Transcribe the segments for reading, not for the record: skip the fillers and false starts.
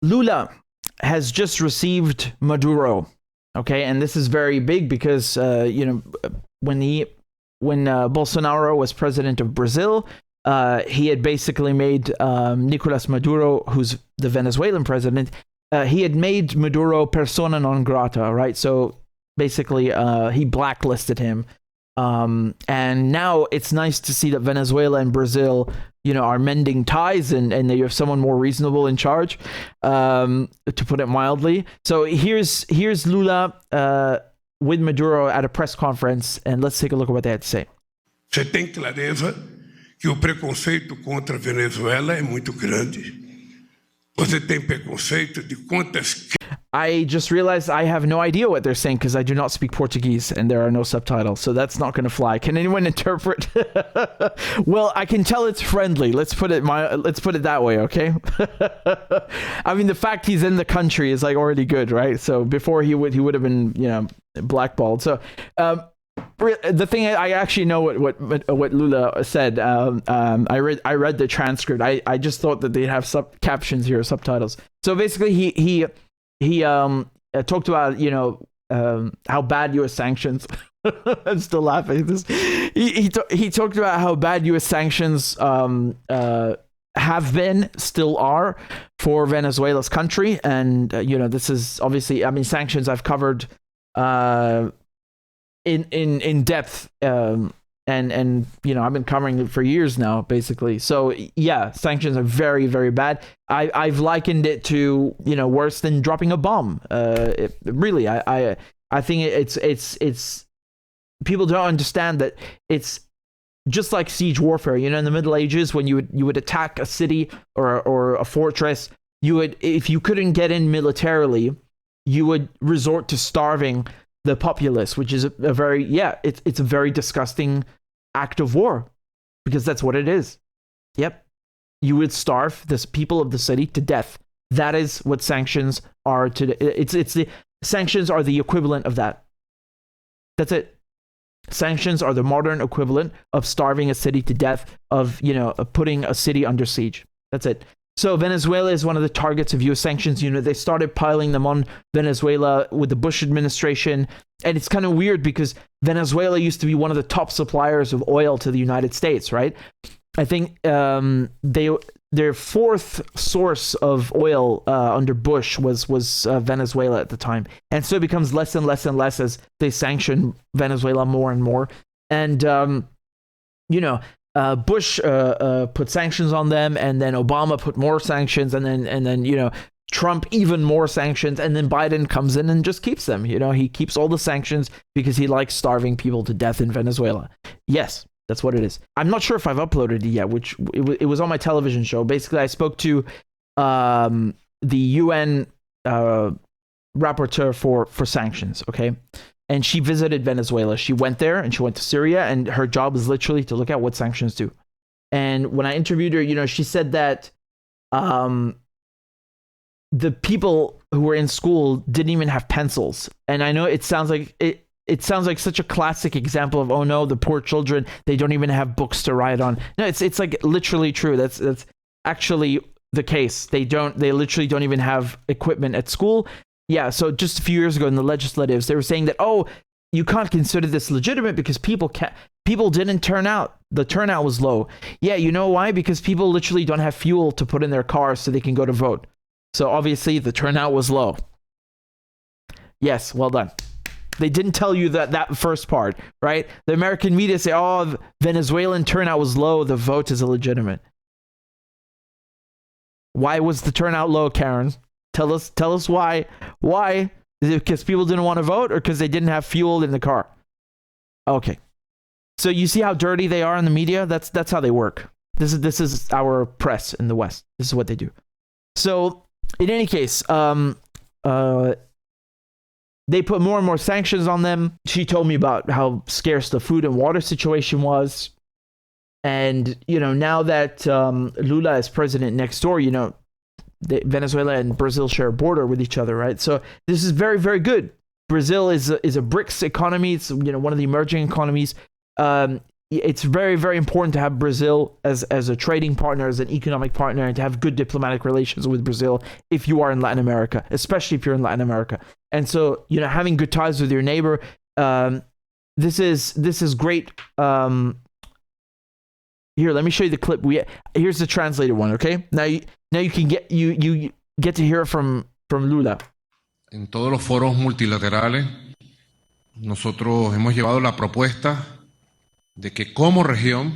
Lula has just received Maduro. Okay, and this is very big because when Bolsonaro was president of Brazil, he had basically made Nicolas Maduro, who's the Venezuelan president, he had made Maduro persona non grata, right? So basically, he blacklisted him. And now it's nice to see that Venezuela and Brazil, are mending ties, and they have someone more reasonable in charge, to put it mildly. So here's Lula with Maduro at a press conference, and let's take a look at what they had to say. Você tem clareza que o preconceito contra a Venezuela é muito grande. Você tem preconceito de quantas... I just realized I have no idea what they're saying because I do not speak Portuguese and there are no subtitles, so that's not going to fly. Can anyone interpret? Well, I can tell it's friendly. Let's put it that way, okay? I mean, the fact he's in the country is like already good, right? So before he would have been, blackballed. So the thing is, I actually know what Lula said. I read the transcript. I just thought that they'd have captions here, subtitles. So basically, he talked about how bad U.S. sanctions. I'm still laughing at this. He talked about how bad U.S. sanctions have been, still are, for Venezuela's country, and this is obviously, I mean, sanctions I've covered in depth, and I've been covering it for years now, basically. So yeah, sanctions are very, very bad. I've likened it to worse than dropping a bomb. Really, I think it's people don't understand that it's just like siege warfare. In the Middle Ages, when you would attack a city or a fortress, if you couldn't get in militarily, you would resort to starving the populace, which is a very it's a very disgusting act of war, because that's what it is. Yep, you would starve the people of the city to death. That is what sanctions are today. It's the sanctions are the equivalent of that. That's it. Sanctions are the modern equivalent of starving a city to death, of putting a city under siege. That's it. So Venezuela is one of the targets of U.S. sanctions. They started piling them on Venezuela with the Bush administration. And it's kind of weird because Venezuela used to be one of the top suppliers of oil to the United States, right? I think their fourth source of oil under Bush was Venezuela at the time. And so it becomes less and less and less as they sanction Venezuela more and more. And, Bush put sanctions on them, and then Obama put more sanctions, and then Trump even more sanctions, and then Biden comes in and just keeps them. He keeps all the sanctions because he likes starving people to death in Venezuela. Yes, that's what it is. I'm not sure if I've uploaded it yet, which it was on my television show. Basically, I spoke to the UN rapporteur for sanctions, okay? And she visited Venezuela. She went there and she went to Syria, and her job is literally to look at what sanctions do. And when I interviewed her, she said that the people who were in school didn't even have pencils. And I know it sounds like it sounds like such a classic example of, oh no, the poor children, they don't even have books to write on. No, it's like literally true. That's actually the case. They literally don't even have equipment at school. Yeah, so just a few years ago in the legislatives, they were saying that, oh, you can't consider this legitimate because people didn't turn out. The turnout was low. Yeah, you know why? Because people literally don't have fuel to put in their cars so they can go to vote. So obviously the turnout was low. Yes, well done. They didn't tell you that first part, right? The American media say, oh, Venezuelan turnout was low, the vote is illegitimate. Why was the turnout low, Karen? Tell us why. Why? Is it because people didn't want to vote, or because they didn't have fuel in the car? Okay. So you see how dirty they are in the media? That's how they work. This is our press in the West. This is what they do. So in any case, they put more and more sanctions on them. She told me about how scarce the food and water situation was. And, now that Lula is president next door, Venezuela and Brazil share a border with each other, right? So this is very, very good. Brazil is a BRICS economy. It's one of the emerging economies. it's very, very important to have Brazil as a trading partner, as an economic partner, and to have good diplomatic relations with Brazil if you are in Latin America, especially if you're in Latin America. And so, having good ties with your neighbor, this is great. Here, let me show you the clip. Here's the translated one, okay? Now you can get you get to hear from Lula. En todos los foros multilaterales, nosotros hemos llevado la propuesta de que como región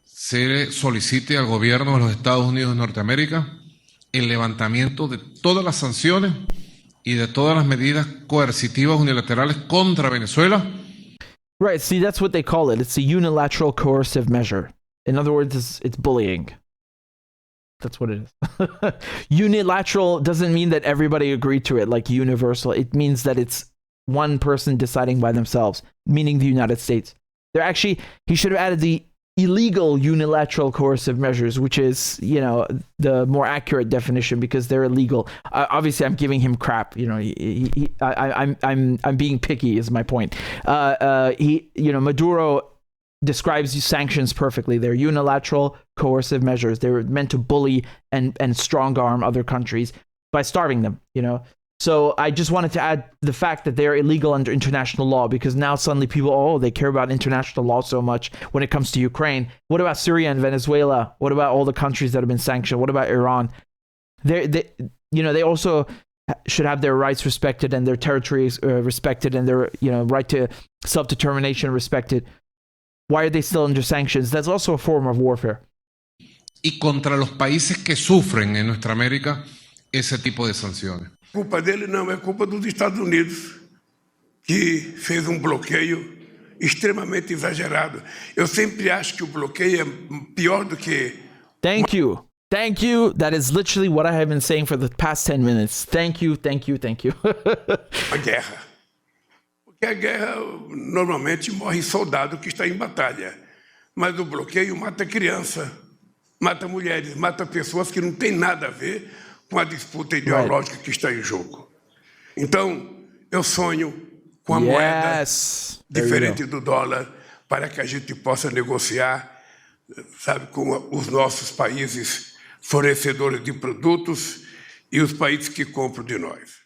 se solicite al gobierno de los Estados Unidos de Norteamérica el levantamiento de todas las sanciones y de todas las medidas coercitivas unilaterales contra Venezuela. Right, see, that's what they call it. It's a unilateral coercive measure. In other words, it's bullying. That's what it is. Unilateral doesn't mean that everybody agreed to it, like universal. It means that it's one person deciding by themselves, meaning the United States. He should have added the illegal unilateral coercive measures, which is, the more accurate definition, because they're illegal. Obviously, I'm giving him crap. I'm being picky, is my point. Maduro describes sanctions perfectly. They're unilateral coercive measures. They're meant to bully and strong arm other countries by starving them. So I just wanted to add the fact that they're illegal under international law, because now suddenly people, they care about international law so much when it comes to Ukraine. What about Syria and Venezuela? What about all the countries that have been sanctioned? What about Iran? They also should have their rights respected and their territories respected and their right to self-determination respected. Why are they still under sanctions? That's also a form of warfare. Y contra los países que sufren en nuestra América ese tipo de sanciones. Culpa dele não, é culpa dos Estados Unidos, que fez bloqueio extremamente exagerado. Eu sempre acho que o bloqueio é pior do que... Thank you. That is literally what I have been saying for the past 10 minutes. Thank you. A guerra. Porque a guerra, normalmente, morre soldado que está em batalha. Mas o bloqueio mata criança, mata mulheres, mata pessoas que não têm nada a ver com a disputa ideológica que está em jogo. Então, eu sonho com a moeda diferente do dólar para que a gente possa negociar, com os nossos países fornecedores de produtos e os países que compram de nós.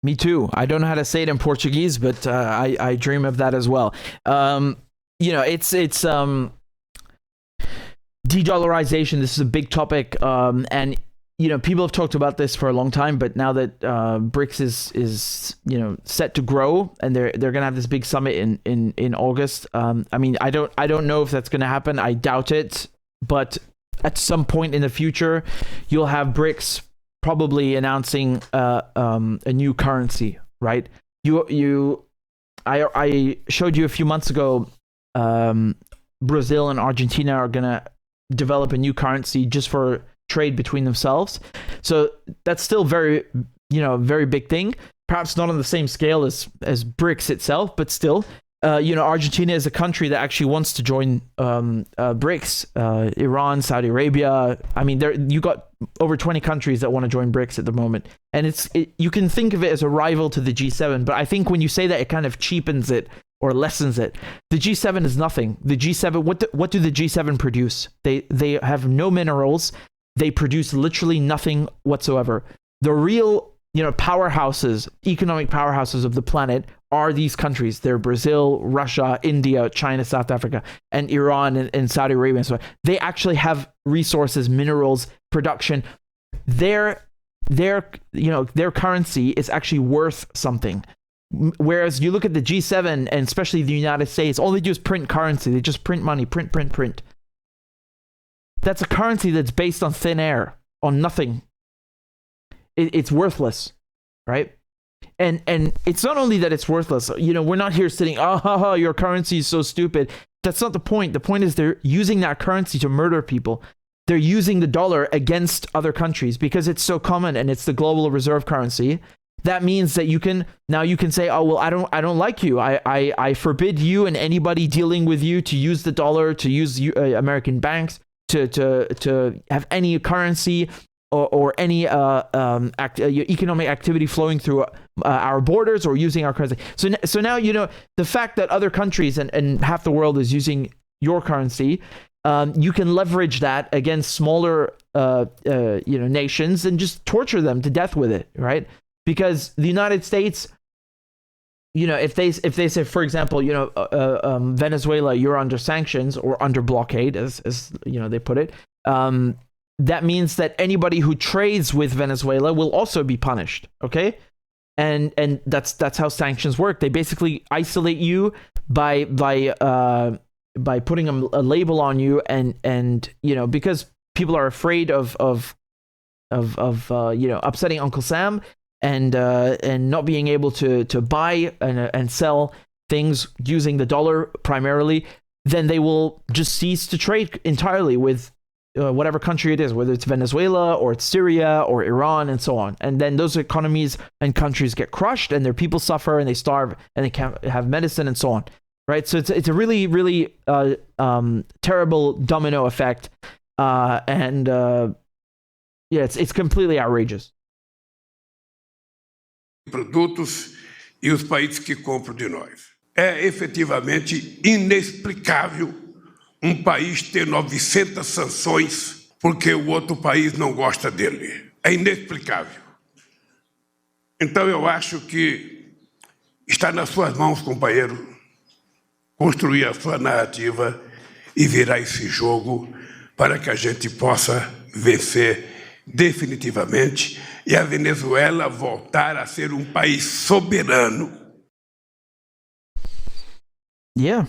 Me too. I don't know how to say it in Portuguese, but I dream of that as well. It's de-dollarization. This is a big topic, and people have talked about this for a long time. But now that BRICS is set to grow, and they're going to have this big summit in August. I don't know if that's going to happen. I doubt it. But at some point in the future, you'll have BRICS probably announcing a new currency, right? I showed you a few months ago. Brazil and Argentina are going to develop a new currency just for trade between themselves. So that's still very big thing. Perhaps not on the same scale as BRICS itself, but still, Argentina is a country that actually wants to join BRICS. Iran, Saudi Arabia. You got over 20 countries that want to join BRICS at the moment, and you can think of it as a rival to the G7. But I think when you say that, it kind of cheapens it or lessens it. The G7 is nothing. The G7, what do the G7 produce? They have no minerals. They produce literally nothing whatsoever. The real, powerhouses, economic powerhouses of the planet are these countries. They're Brazil, Russia, India, China, South Africa, and Iran and Saudi Arabia and so on. They actually have resources, minerals, production. Their currency is actually worth something. Whereas you look at the G7 and especially the United States, all they do is print currency. They just print money, print. That's a currency that's based on thin air, on nothing. It's worthless, right? And it's not only that it's worthless. We're not here sitting, your currency is so stupid. That's not the point. The point is they're using that currency to murder people. They're using the dollar against other countries because it's so common and it's the global reserve currency. That means that you can say, oh, well, I don't like you. I forbid you and anybody dealing with you to use the dollar, to use American banks, to have any currency. or any economic activity flowing through our borders or using our currency. So now, the fact that other countries and half the world is using your currency, you can leverage that against smaller nations and just torture them to death with it, right? Because the United States, if they say, for example, Venezuela, you're under sanctions or under blockade, as they put it, that means that anybody who trades with Venezuela will also be punished. Okay, and that's how sanctions work. They basically isolate you by putting a label on you, and because people are afraid of upsetting Uncle Sam and not being able to buy and sell things using the dollar primarily, then they will just cease to trade entirely with whatever country it is, whether it's Venezuela or it's Syria or Iran and so on. And then those economies and countries get crushed and their people suffer and they starve and they can't have medicine and so on. Right? So it's a really, really terrible domino effect. It's completely outrageous. Produtos e os países que compram de nós. É efetivamente inexplicável um país ter 900 sanções porque o outro país não gosta dele. É inexplicável. Então eu acho que está nas suas mãos, companheiro, construir a sua narrativa e virar esse jogo para que a gente possa vencer definitivamente e a Venezuela voltar a ser um país soberano. Yeah,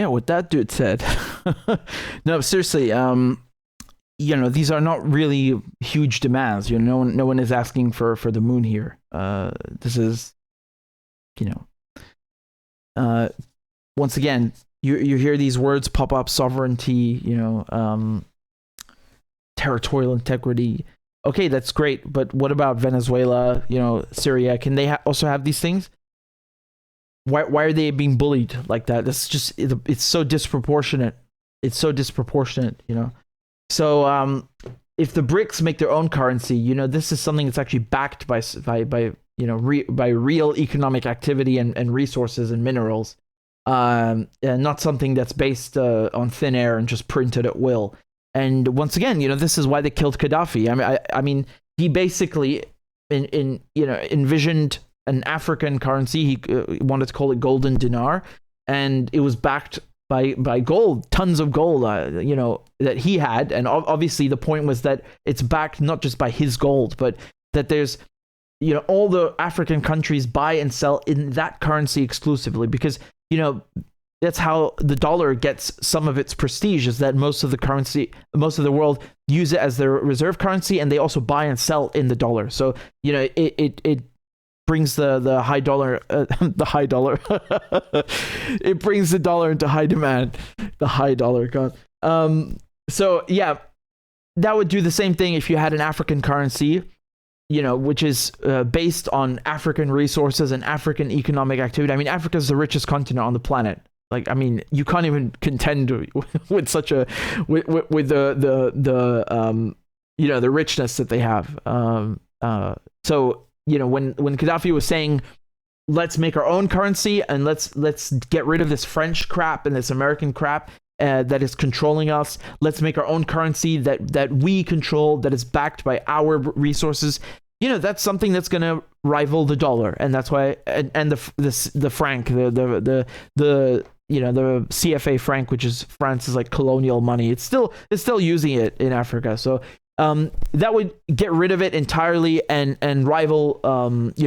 what that dude said. No, seriously, these are not really huge demands. No one is asking for the moon here. This is, once again, you hear these words pop up: sovereignty, territorial integrity. Okay, that's great, but what about Venezuela? Syria? Can they also have these things? Why are they being bullied like that? That's just it's so disproportionate. It's so disproportionate, So if the BRICS make their own currency, this is something that's actually backed by real economic activity and resources and minerals, and not something that's based on thin air and just printed at will. And once again, this is why they killed Gaddafi. I mean, he basically envisioned an African currency. He wanted to call it golden dinar, and it was backed by gold, tons of gold, that he had. And obviously the point was that it's backed not just by his gold, but that there's, all the African countries buy and sell in that currency exclusively, because, that's how the dollar gets some of its prestige, is that most of the world use it as their reserve currency, and they also buy and sell in the dollar. So, it brings the high dollar, it brings the dollar into high demand, the high dollar, God. So yeah, that would do the same thing if you had an African currency, which is based on African resources and African economic activity. I mean, Africa is the richest continent on the planet. You can't even contend with such the richness that they have. So, when Gaddafi was saying, let's make our own currency and let's get rid of this French crap and this American crap that is controlling us. Let's make our own currency that we control, that is backed by our resources. That's something that's going to rival the dollar, and that's why and the franc, the CFA franc, which is France's colonial money. It's still using it in Africa. So that would get rid of it entirely and rival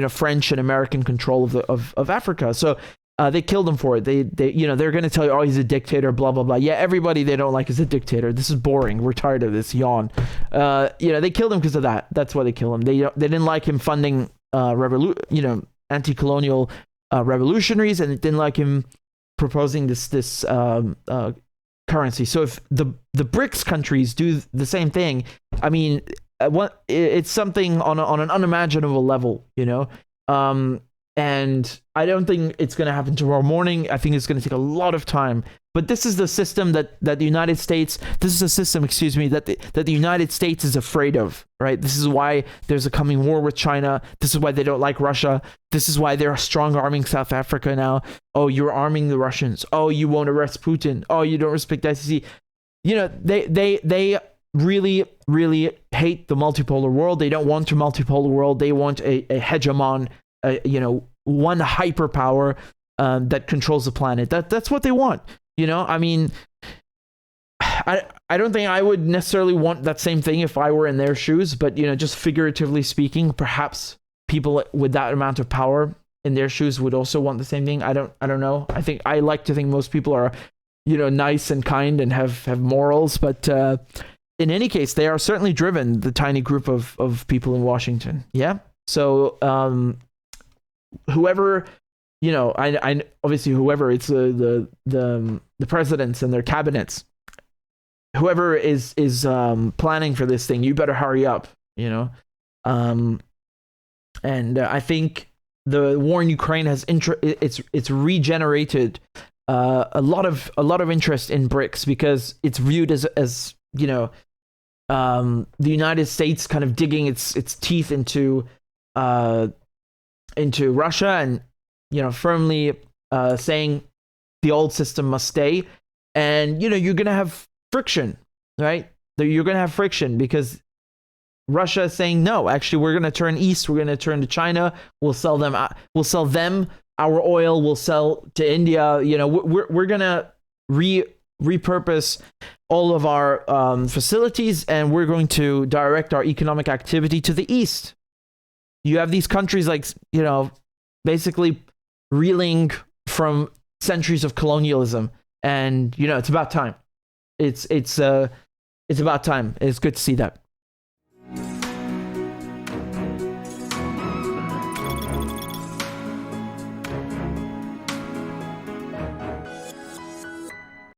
French and American control of Africa. So they killed him for it. They're going to tell you, oh, he's a dictator, blah blah blah. Yeah, everybody they don't like is a dictator. This is boring. We're tired of this. Yawn. They killed him because of that. That's why they killed him. They didn't like him funding anti-colonial revolutionaries, and it didn't like him proposing this currency. So if the BRICS countries do the same thing, I mean, it's something on an unimaginable level, And I don't think it's going to happen tomorrow morning. I think it's going to take a lot of time. But this is the system that the United States, this is a system, excuse me, that the United States is afraid of, right? This is why there's a coming war with China. This is why they don't like Russia. This is why they're strong arming South Africa now. Oh, you're arming the Russians. Oh, you won't arrest Putin. Oh, you don't respect the ICC. You know, they really, really hate the multipolar world. They don't want a multipolar world. They want a hegemon, you know, one hyperpower that controls the planet. That's what they want. You know, I mean, I don't think I would necessarily want that same thing if I were in their shoes, but, you know, just figuratively speaking, perhaps people with that amount of power in their shoes would also want the same thing. I don't know. I like to think most people are, you know, nice and kind and have morals, but in any case, they are certainly driven, the tiny group of people in Washington. Yeah. So whoever, you know, I obviously whoever, it's the presidents and their cabinets, whoever is planning for this thing, you better hurry up, you know. And I think the war in Ukraine has it's regenerated a lot of interest in BRICS, because it's viewed as you know, the United States kind of digging its teeth into Russia and, you know, firmly saying the old system must stay. And, you know, you're going to have friction, right? You're going to have friction because Russia is saying, no, actually, we're going to turn east. We're going to turn to China. We'll sell them our oil. We'll sell to India. You know, we're going to repurpose all of our facilities, and we're going to direct our economic activity to the east. You have these countries like, you know, basically reeling from centuries of colonialism, and, you know, it's about time. It's about time. It's good to see that.